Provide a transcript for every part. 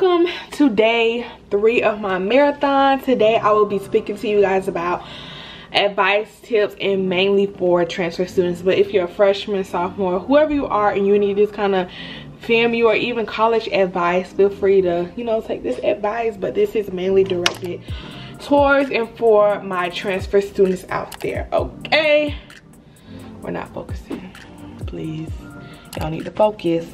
Welcome to day 3 of my marathon. Today I will be speaking to you guys about advice, tips, and mainly for transfer students. But if you're a freshman, sophomore, whoever you are, and you need this kind of FAMU or even college advice, feel free to, you know, take this advice. But this is mainly directed towards and for my transfer students out there. Okay, we're not focusing, please. Y'all need to focus.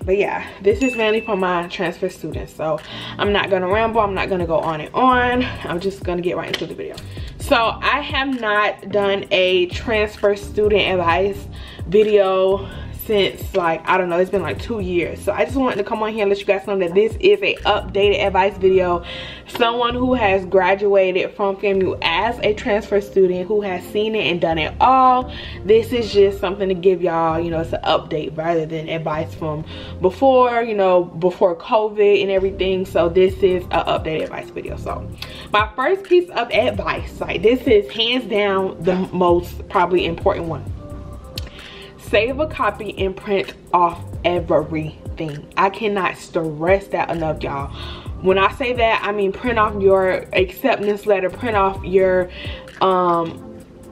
But yeah, this is mainly for my transfer students, so I'm not gonna ramble, I'm not gonna go on and on. I'm just gonna get right into the video. So I have not done a transfer student advice video since, like, I don't know, it's been like 2 years. So I just wanted to come on here and let you guys know that this is a updated advice video. Someone who has graduated from FAMU as a transfer student, who has seen it and done it all. This is just something to give y'all, you know, it's an update rather than advice from before, you know, before COVID and everything. So this is an updated advice video. So my first piece of advice, like, this is hands down the most probably important one. Save a copy and print off everything. I cannot stress that enough, y'all. When I say that, I mean print off your acceptance letter, print off your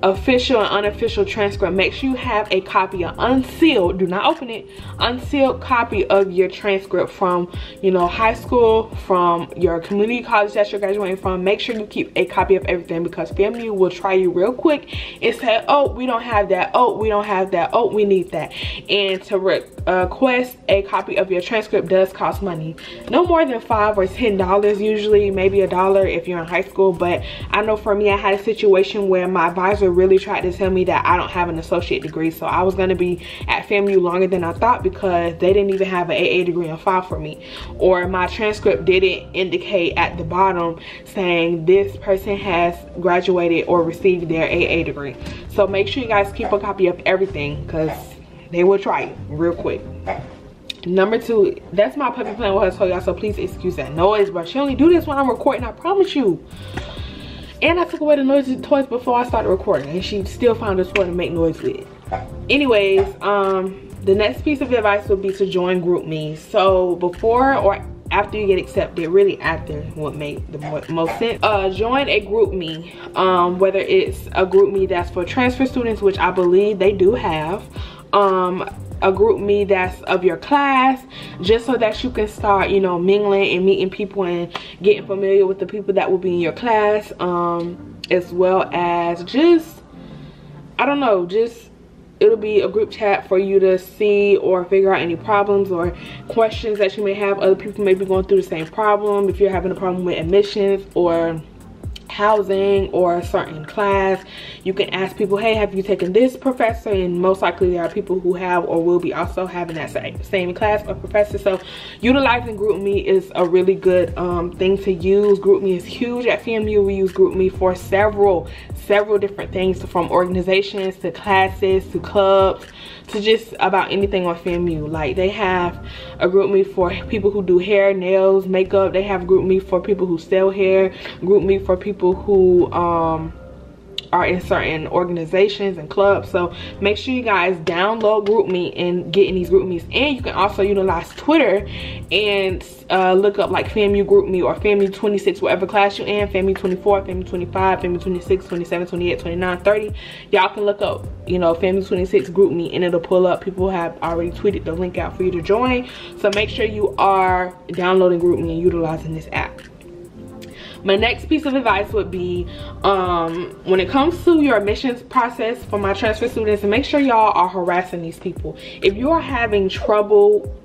official and unofficial transcript. Make sure you have a copy, an unsealed, do not open it, unsealed copy of your transcript from, you know, high school, from your community college that you're graduating from. Make sure you keep a copy of everything, because FAMU will try you real quick and say, oh, we don't have that, oh, we don't have that, oh, we need that. And to request a copy of your transcript does cost money. No more than $5 or $10 usually, maybe $1 if you're in high school. But I know for me, I had a situation where my advisor really tried to tell me that I don't have an associate degree, so I was going to be at FAMU longer than I thought because they didn't even have an AA degree on file for me, or my transcript didn't indicate at the bottom saying this person has graduated or received their AA degree. So make sure you guys keep a copy of everything, because they will try you real quick. Number 2, that's my puppy playing with her toy, y'all, so please excuse that noise, but she only do this when I'm recording, I promise you. And I took away the noisy toys before I started recording, and she still found a toy to make noise with. Anyways, the next piece of advice would be to join GroupMe. So before or after you get accepted, really after would make the most sense. Join a GroupMe, whether it's a GroupMe that's for transfer students, which I believe they do have, a GroupMe that's of your class, just so that you can start, you know, mingling and meeting people and getting familiar with the people that will be in your class, as well as just, I don't know, just it'll be a group chat for you to see or figure out any problems or questions that you may have. Other people may be going through the same problem. If you're having a problem with admissions or housing or a certain class, you can ask people, hey, have you taken this professor? And most likely there are people who have or will be also having that same class or professor. So utilizing GroupMe is a really good thing to use. GroupMe is huge at FAMU. We use GroupMe for several different things, from organizations to classes to clubs to just about anything on FAMU. Like, they have a GroupMe for people who do hair, nails, makeup. They have GroupMe for people who sell hair, GroupMe for people who are in certain organizations and clubs. So make sure you guys download GroupMe and get in these GroupMes. And you can also utilize Twitter and look up like FAMU GroupMe or FAMU 26, whatever class you're in, FAMU 24, FAMU 25, FAMU 26, 27, 28, 29, 30. Y'all can look up, you know, FAMU 26 GroupMe, and it'll pull up. People have already tweeted the link out for you to join. So make sure you are downloading GroupMe and utilizing this app. My next piece of advice would be, when it comes to your admissions process for my transfer students, make sure y'all are harassing these people. If you are having trouble,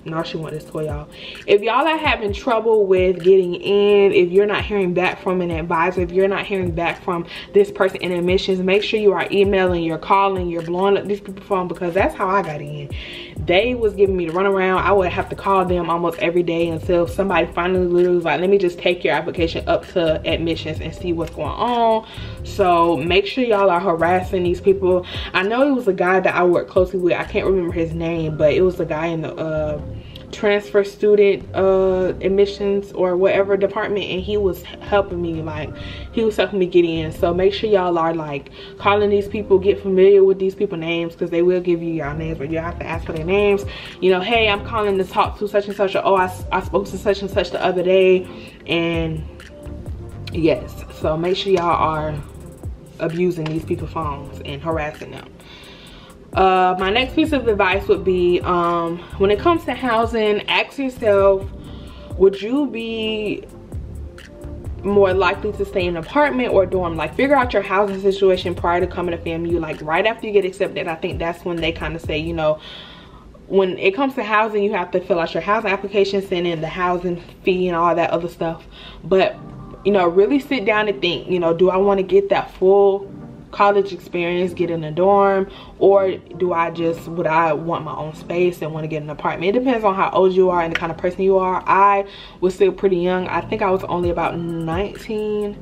now she want this toy, y'all. If y'all are having trouble with getting in, if you're not hearing back from an advisor, if you're not hearing back from this person in admissions, make sure you are emailing, you're calling, you're blowing up these people's phone, because that's how I got in. They was giving me the runaround. I would have to call them almost every day until somebody finally literally was like, let me just take your application up to admissions and see what's going on. So make sure y'all are harassing these people. I know it was a guy that I worked closely with. I can't remember his name, but it was a guy in the transfer student admissions or whatever department, and he was helping me, like he was helping me get in. So make sure y'all are like calling these people, get familiar with these people names, because they will give you y'all names, but you have to ask for their names. You know, hey, I'm calling to talk to such and such, or oh, I spoke to such and such the other day. And yes, so make sure y'all are abusing these people's phones and harassing them. My next piece of advice would be, when it comes to housing, ask yourself, would you be more likely to stay in an apartment or dorm? Like, figure out your housing situation prior to coming to FAMU. Like right after you get accepted, I think that's when they kind of say, you know, when it comes to housing, you have to fill out your housing application, send in the housing fee and all that other stuff. But you know, really sit down and think, you know, do I want to get that full college experience, get in a dorm, or do I just, would I want my own space and want to get an apartment? It depends on how old you are and the kind of person you are. I was still pretty young. I think I was only about 19,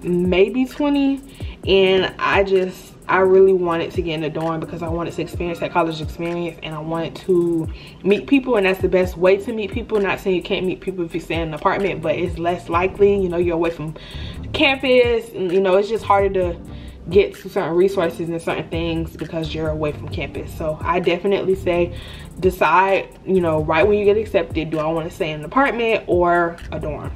maybe 20, and I really wanted to get in a dorm because I wanted to experience that college experience, and I wanted to meet people, and that's the best way to meet people. Not saying you can't meet people if you stay in an apartment, but it's less likely. You know, you're away from campus, and you know, it's just harder to get to certain resources and certain things because you're away from campus. So I definitely say decide, you know, right when you get accepted, do I want to stay in an apartment or a dorm?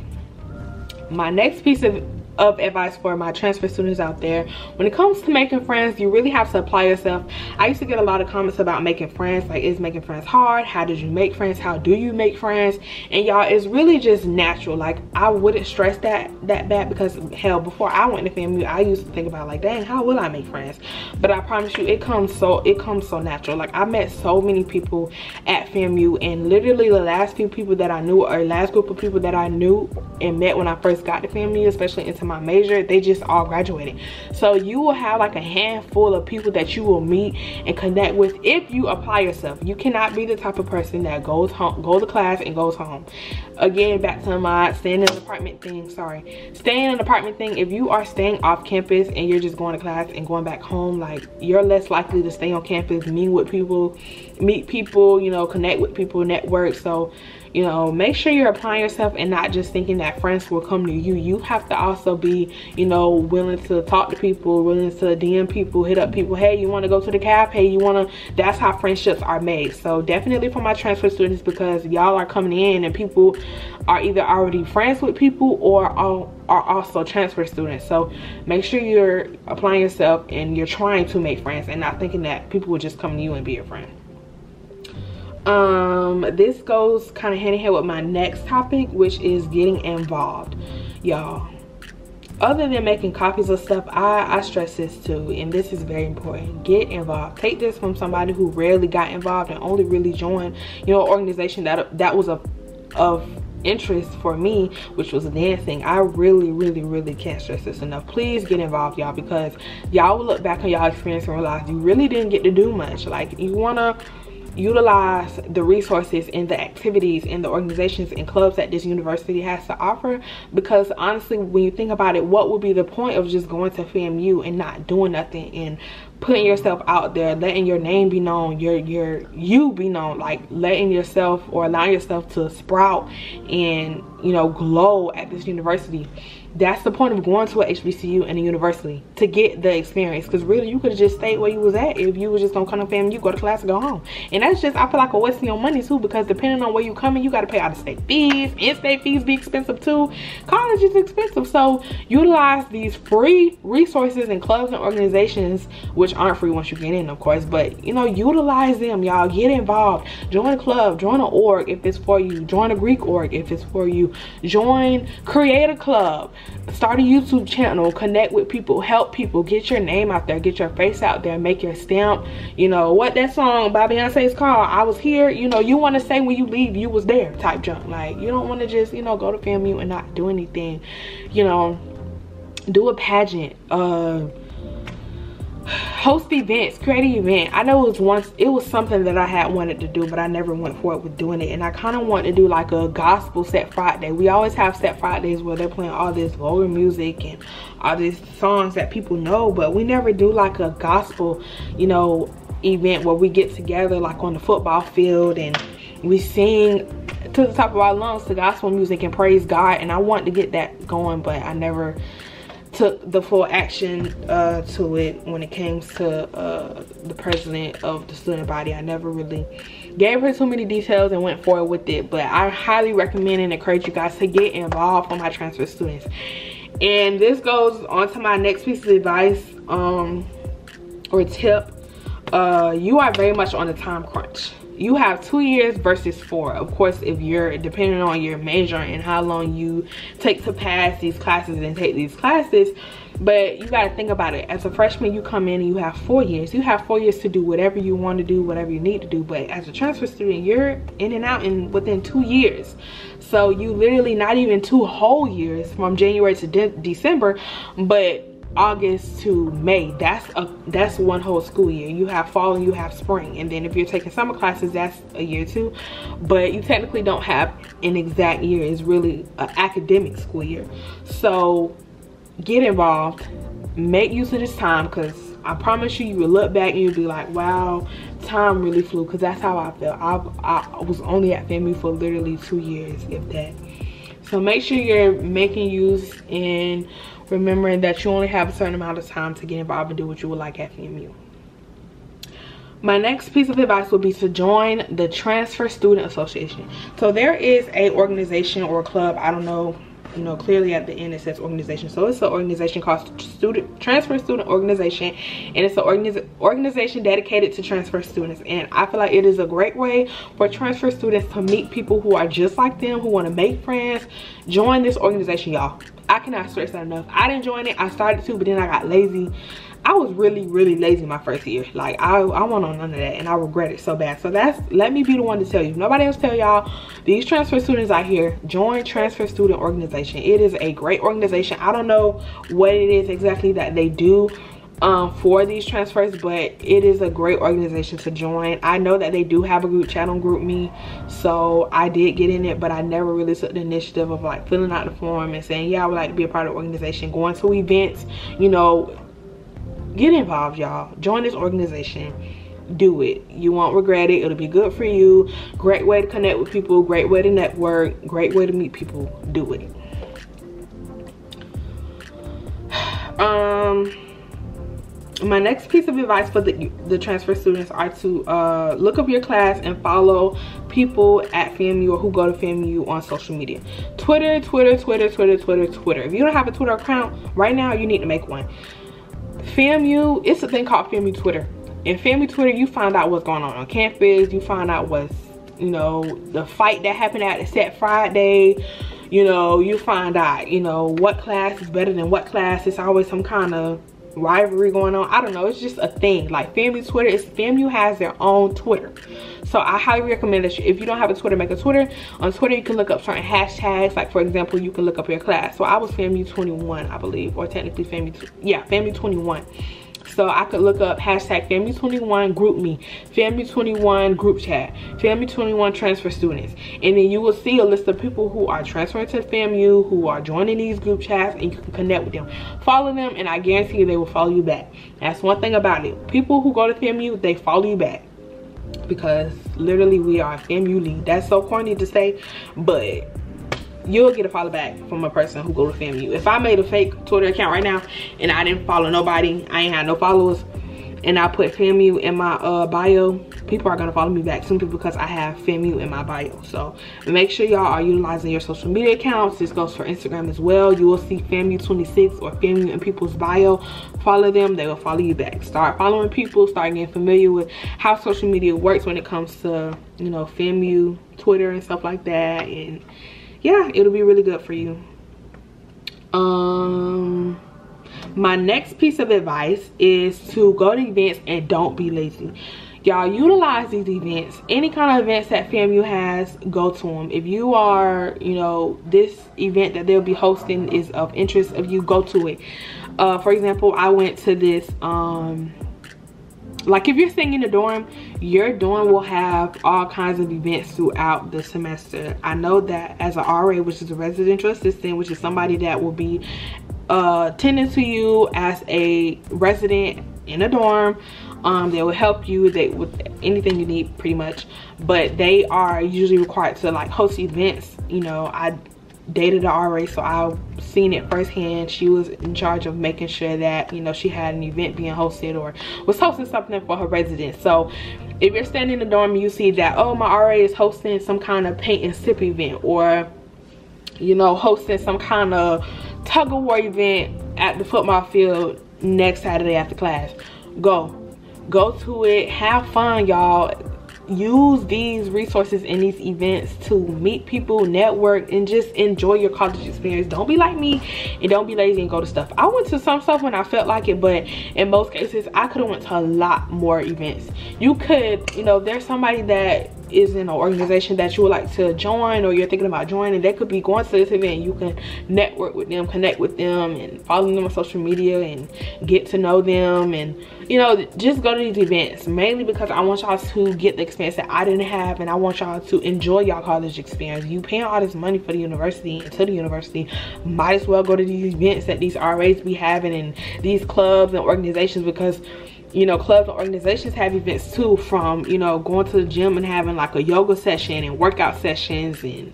My next piece of advice for my transfer students out there, when it comes to making friends, you really have to apply yourself. I used to get a lot of comments about making friends, like, is making friends hard? How did you make friends? How do you make friends? And y'all, it's really just natural. Like, I wouldn't stress that bad, because hell, before I went to FAMU, I used to think about, like, dang, how will I make friends? But I promise you, it comes so natural. Like, I met so many people at FAMU, and literally the last few people that I knew, or last group of people that I knew and met when I first got to FAMU, especially into my major, they just all graduated. So you will have like a handful of people that you will meet and connect with if you apply yourself. You cannot be the type of person that goes to class and goes home. Again, back to my staying in an apartment thing. Staying in an apartment thing. If you are staying off campus and you're just going to class and going back home, like, you're less likely to stay on campus, meet people, you know, connect with people, network. So, you know, make sure you're applying yourself and not just thinking that friends will come to you. You have to also be, you know, willing to talk to people, willing to DM people, hit up people. Hey, you want to go to the caf? Hey, you want to? That's how friendships are made. So definitely for my transfer students, because y'all are coming in and people are either already friends with people or are also transfer students. So make sure you're applying yourself and you're trying to make friends and not thinking that people will just come to you and be your friend. This goes kind of hand in hand with my next topic, which is getting involved. Y'all, other than making copies of stuff, I stress this too, and this is very important. Get involved. Take this from somebody who rarely got involved and only really joined, you know, an organization that was of interest for me, which was dancing. I really can't stress this enough. Please get involved, y'all, because y'all will look back on y'all experience and realize you really didn't get to do much. Like, you want to utilize the resources and the activities and the organizations and clubs that this university has to offer, because honestly, when you think about it, what would be the point of just going to FAMU and not doing nothing and putting yourself out there, letting your name be known, you be known, like letting yourself or allowing yourself to sprout and, you know, glow at this university? That's the point of going to a HBCU and a university, to get the experience. Because really, you could have just stayed where you was at if you was just gonna come to FAMU, go to class and go home. And that's just, I feel like, a waste of your money too, because depending on where you coming, you got to pay out-of-state fees. In-state fees be expensive too. College is expensive. So utilize these free resources and clubs and organizations, which aren't free once you get in, of course, but you know, utilize them, y'all. Get involved. Join a club, join an org if it's for you, join a Greek org if it's for you, create a club, start a YouTube channel, connect with people, help people, get your name out there, get your face out there, make your stamp. You know what that song by Beyonce's called, I Was Here. You know, you want to say when you leave you was there type junk. Like, you don't want to just, you know, go to FAMU and not do anything. You know, do a pageant, host events, create an event. I know it was something that I had wanted to do, but I never went forward with doing it. And I kind of want to do like a gospel set Friday. We always have set Fridays where they're playing all this vulgar music and all these songs that people know, but we never do like a gospel, you know, event where we get together like on the football field and we sing to the top of our lungs to gospel music and praise God, and I want to get that going, but I never took the full action to it when it came to the president of the student body. I never really gave her too many details and went forward with it, but I highly recommend and encourage you guys to get involved for my transfer students. And this goes on to my next piece of advice or tip. You are very much on a time crunch. You have 2 years versus 4. Of course, if you're depending on your major and how long you take to pass these classes and take these classes, but you got to think about it. As a freshman, you come in and you have 4 years. You have 4 years to do whatever you want to do, whatever you need to do. But as a transfer student, you're in and out within 2 years. So you literally not even 2 whole years from January to December, but August to May. That's one whole school year. You have fall and you have spring, and then if you're taking summer classes, that's a year too, but you technically don't have an exact year. It's really an academic school year. So get involved, make use of this time, because I promise you, you will look back and you'll be like, wow, time really flew. Because that's how I felt. I was only at FAMU for literally 2 years, if that. So make sure you're making use and remembering that you only have a certain amount of time to get involved and do what you would like at FAMU. My next piece of advice would be to join the Transfer Student Association. So there is a organization or a club, I don't know, you know, clearly at the end it says organization. So it's an organization called Transfer Student Organization, and it's an organization dedicated to transfer students. And I feel like it is a great way for transfer students to meet people who are just like them, who want to make friends. Join this organization, y'all. I cannot stress that enough. I didn't join it. I started to, but then I got lazy. I was really lazy my first year. Like I want on none of that, and I regret it so bad. So let me be the one to tell you. Nobody else tell y'all. These transfer students out here, join Transfer Student Organization. It is a great organization. I don't know what it is exactly that they do for these transfers, but it is a great organization to join. I know that they do have a group chat on GroupMe, so I did get in it, but I never really took the initiative of like filling out the form and saying, yeah, I would like to be a part of the organization, going to events, you know. Get involved, y'all. Join this organization. Do it. You won't regret it. It'll be good for you. Great way to connect with people, great way to network, great way to meet people. Do it. My next piece of advice for the transfer students are to look up your class and follow people at FAMU or who go to FAMU on social media. Twitter. If you don't have a Twitter account right now, you need to make one. FAMU, it's a thing called FAMU Twitter. In FAMU Twitter, you find out what's going on campus. You find out what's, you know, the fight that happened at the set Friday. You know, you find out, you know, what class is better than what class. It's always some kind of rivalry going on. I don't know. It's just a thing. Like FAMU Twitter, FAMU has their own Twitter. So I highly recommend that if you don't have a Twitter, make a Twitter. On Twitter, you can look up certain hashtags. Like for example, you can look up your class. So I was FAMU 21, I believe, or technically FAMU 21. So I could look up hashtag FAMU 21 GroupMe, FAMU 21 group chat, FAMU 21 transfer students, and then you will see a list of people who are transferring to FAMU, who are joining these group chats, and you can connect with them. Follow them, and I guarantee you they will follow you back. That's one thing about it. People who go to FAMU, they follow you back, because literally we are FAMU lead. That's so corny to say, but you'll get a follow back from a person who go to FAMU. If I made a fake Twitter account right now and I didn't follow nobody, I ain't had no followers, and I put FAMU in my bio, people are gonna follow me back simply because I have FAMU in my bio. So make sure y'all are utilizing your social media accounts. This goes for Instagram as well. You will see FAMU 26 or FAMU in people's bio. Follow them, they will follow you back. Start following people, start getting familiar with how social media works when it comes to, you know, FAMU Twitter and stuff like that, and yeah, it'll be really good for you. My next piece of advice is to go to events and don't be lazy. Y'all, utilize these events. Any kind of events that FAMU has, go to them. If you are, you know, this event that they'll be hosting is of interest of you, go to it. For example, I went to this like if you're staying in the dorm, your dorm will have all kinds of events throughout the semester. I know that as an RA, which is a residential assistant, which is somebody that will be tending to you as a resident in a dorm, They will help you with anything you need pretty much, but they are usually required to like host events. You know, I dated an RA, so I've seen it firsthand. She was in charge of making sure that, you know, she had an event being hosted or was hosting something for her residents. So if you're standing in the dorm and you see that, oh, my RA is hosting some kind of paint and sip event, or, you know, hosting some kind of tug of war event at the football field next Saturday after class, go to it, have fun, y'all. Use these resources and these events to meet people, network, and just enjoy your college experience. Don't be like me and don't be lazy and go to stuff. I went to some stuff when I felt like it, but in most cases I could have went to a lot more events. You could, you know, there's somebody that is in an organization that you would like to join, or you're thinking about joining, they could be going to this event. You can network with them, connect with them, and follow them on social media and get to know them, and, you know, just go to these events, mainly because I want y'all to get the experience that I didn't have, and I want y'all to enjoy y'all college experience. You paying all this money for the university and to the university, might as well go to these events that these RAs be having and these clubs and organizations, because, you know, clubs and organizations have events too, from, you know, going to the gym and having like a yoga session and workout sessions and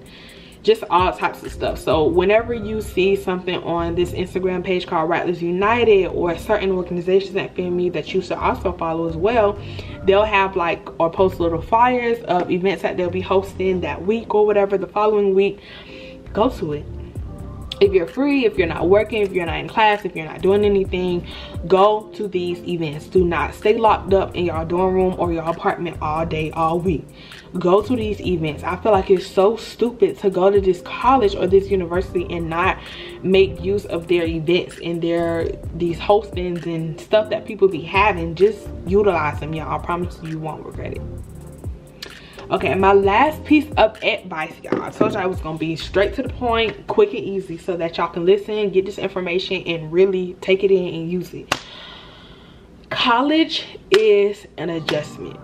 just all types of stuff. So whenever you see something on this Instagram page called Rattlers United, or certain organizations at FAMU that you should also follow as well, they'll have like, or post little flyers of events that they'll be hosting that week or whatever, the following week. Go to it. If you're free, if you're not working, if you're not in class, if you're not doing anything, go to these events. Do not stay locked up in your dorm room or your apartment all day, all week. Go to these events. I feel like it's so stupid to go to this college or this university and not make use of their events and these hostings and stuff that people be having. Just utilize them, y'all. I promise you won't regret it. Okay, my last piece of advice, y'all. I told y'all I was gonna be straight to the point, quick and easy, so that y'all can listen, get this information, and really take it in and use it. College is an adjustment.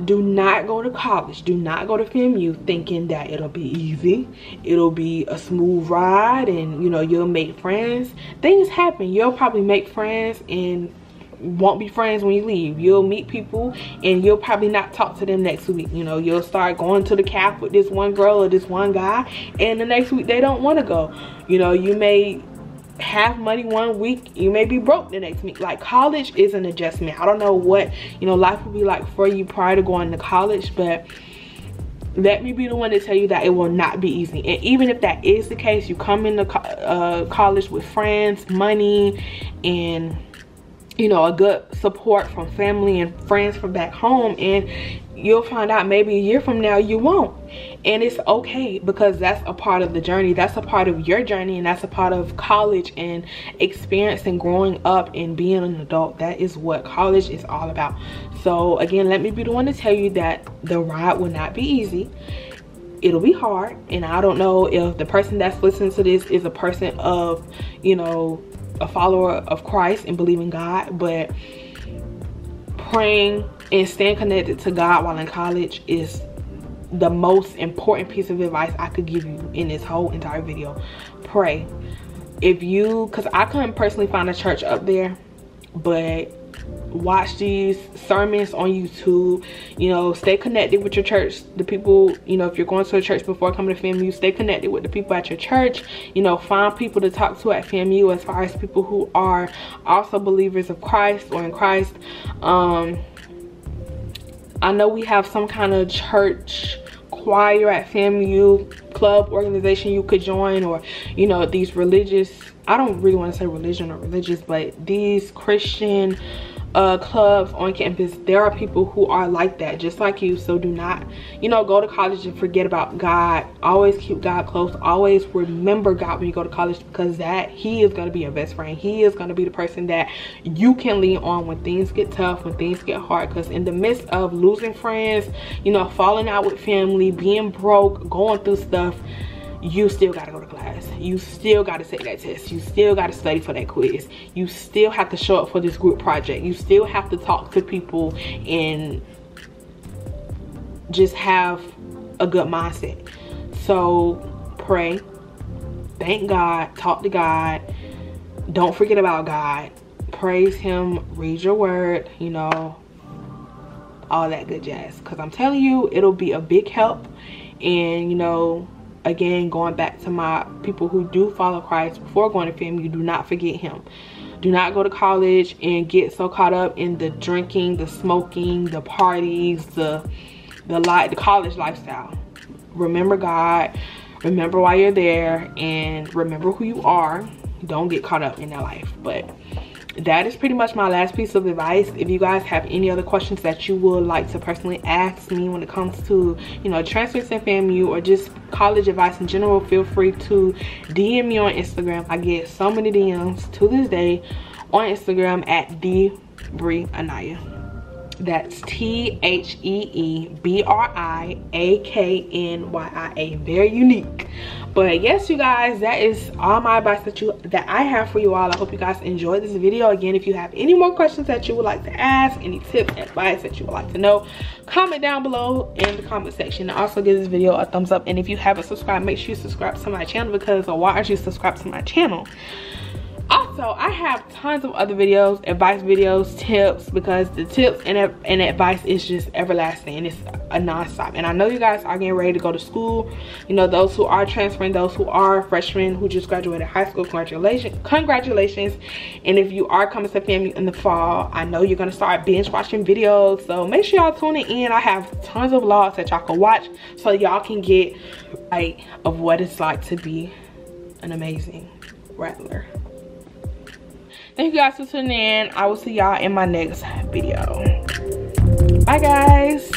Do not go to college, do not go to FAMU thinking that it'll be easy, it'll be a smooth ride, and, you know, you'll make friends. Things happen. You'll probably make friends and won't be friends when you leave. You'll meet people and you'll probably not talk to them next week. You know, you'll start going to the caf with this one girl or this one guy, and the next week they don't want to go. You know, you may have money one week, you may be broke the next week. Like, college is an adjustment. I don't know what, you know, life will be like for you prior to going to college, but let me be the one to tell you that it will not be easy. And even if that is the case, you come into college with friends, money, and, you know, a good support from family and friends from back home, and you'll find out maybe a year from now you won't. And it's okay, because that's a part of the journey. That's a part of your journey, and that's a part of college and experiencing growing up and being an adult. That is what college is all about. So again, let me be the one to tell you that the ride will not be easy. It'll be hard, and I don't know if the person that's listening to this is a person of, you know, a follower of Christ and believe in God, but praying and staying connected to God while in college is the most important piece of advice I could give you in this whole entire video. Pray. If you, because I couldn't personally find a church up there, but watch these sermons on YouTube. You know, stay connected with your church, the people, you know, if you're going to a church before coming to FAMU, stay connected with the people at your church. You know, find people to talk to at FAMU, as far as people who are also believers of Christ or in Christ. I know we have some kind of church choir at FAMU, club organization you could join, or, you know, these religious, I don't really want to say religion or religious, but these Christian clubs on campus. There are people who are like that, just like you. So do not, you know, go to college and forget about God. Always keep God close. Always remember God when you go to college, because that He is going to be your best friend. He is going to be the person that you can lean on when things get tough, when things get hard. Because in the midst of losing friends, you know, falling out with family, being broke, going through stuff, you still got to go to class. You still got to take that test. You still got to study for that quiz. You still have to show up for this group project. You still have to talk to people and just have a good mindset. So pray, thank God, talk to God, don't forget about God, praise Him, read your word, you know, all that good jazz, because I'm telling you, it'll be a big help. And you know, again, going back to my people who do follow Christ before going to FAMU, do not forget him. Do not go to college and get so caught up in the drinking, the smoking, the parties, the college lifestyle. Remember God, remember why you're there, and remember who you are. Don't get caught up in that life. But that is pretty much my last piece of advice. If you guys have any other questions that you would like to personally ask me when it comes to, you know, transcripts in FAMU or just college advice in general, feel free to DM me on Instagram. I get so many DMs to this day on Instagram at TheBriAnaya. That's TheBriAkNYIA. Very unique. But yes, you guys, that is all my advice that I have for you all. I hope you guys enjoyed this video. Again, if you have any more questions that you would like to ask, any tips, advice that you would like to know, comment down below in the comment section. And also give this video a thumbs up. And if you haven't subscribed, make sure you subscribe to my channel, because why aren't you subscribed to my channel? Also, I have tons of other videos, advice videos, tips, because the tips and advice is just everlasting, and it's a non-stop. And I know you guys are getting ready to go to school. You know, those who are transferring, those who are freshmen who just graduated high school, congratulations. And if you are coming to FAMU in the fall, I know you're gonna start binge watching videos, so make sure y'all tune in. I have tons of vlogs that y'all can watch, so y'all can get right of what it's like to be an amazing rattler. Thank you guys for tuning in. I will see y'all in my next video. Bye guys.